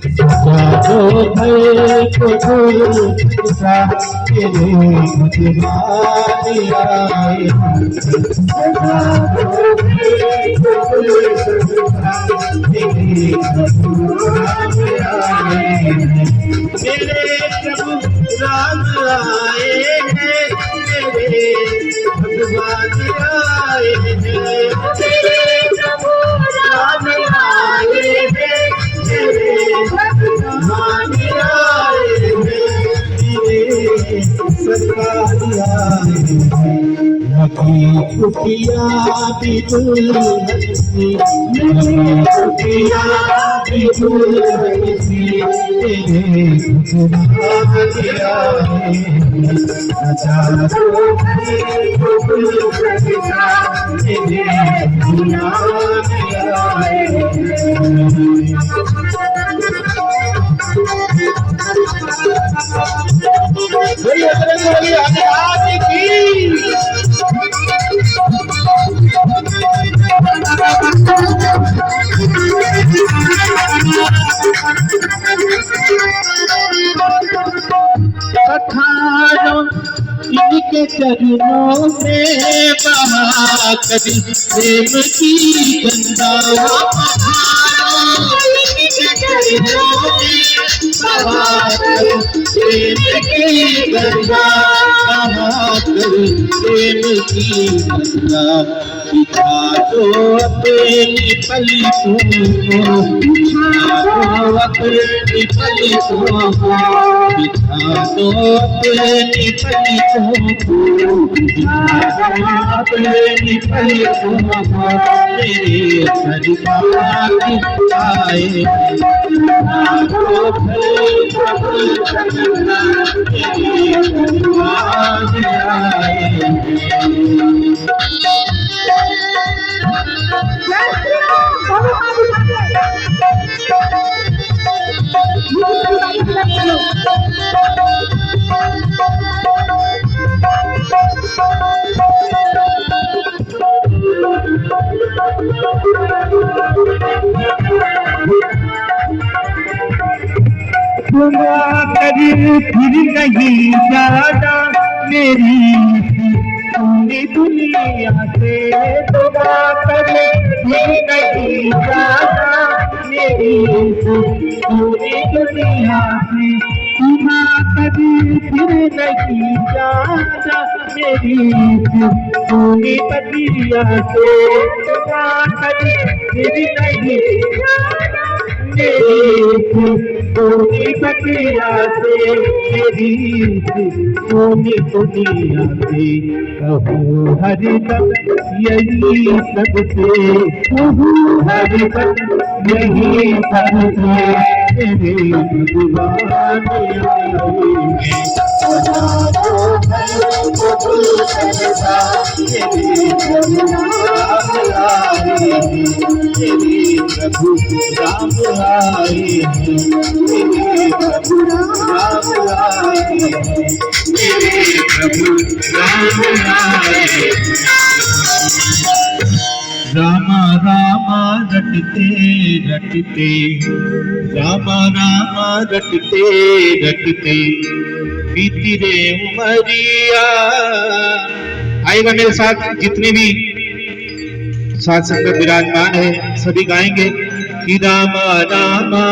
जादो भय को दूसरा तेरे मुझवानी आए। जादो भय को दूसरा तेरे मुझवानी आए। मेरे प्रभु राम आए हैं, मेरे भगवान आए हैं। मेरे प्रभु राम आए हैं, मेरे भगवान आए हैं, सरकार आए हैं। लगी छुट्टियाँ भी दुल्हन सी, लगी छुट्टियाँ भी दुल्हन सी, तेरे गुजरात आए हैं। सजा दो दुल्हन सा, तेरे गुजरात आए हैं। बोलिए बोलिए आज की पठारों इनके चरणों में बहा कभी प्रेम की गंगा। पठारों इनके चरणों में बहा कभी प्रेम की गंगा, बहा कभी प्रेम की गंगा। बिछा दो अपनी पलकों को, बिछा दो अपनी पलकों को, बिछा दो अपनी पलकों को, बिछा दो अपनी पलकों को। मेरे सरकार आए, दो मेरे सरकार आए। कभी फिर नहीं जाना मेरी पूरी दुनिया से, दुआ करे फिर नहीं जाना मेरी पूरी दुनिया से। दुआ कभी फिर नहीं जाना मेरी पूरी दुनिया से। दुआ कभी फिर नहीं जाना मेरी सोनी बतिया से, मेरी सोनी दुनिया से। कहूँ हरिदम यही सबसे, कहूँ हरिदम यही सबसे, मेरे भगवान आए। सजा दो भय को दूसरा तेरे भगवान आए हैं। मेरे प्रभु राम आए हैं, मेरे प्रभु राम आए हैं, मेरे प्रभु राम आए हैं। रामा रामा रटते रटते, रामा रामा रटते रटते बीती रे उमरिया। आएगा मेरे साथ, जितने भी साथ संगत विराजमान है सभी गाएंगे कि रामा रामा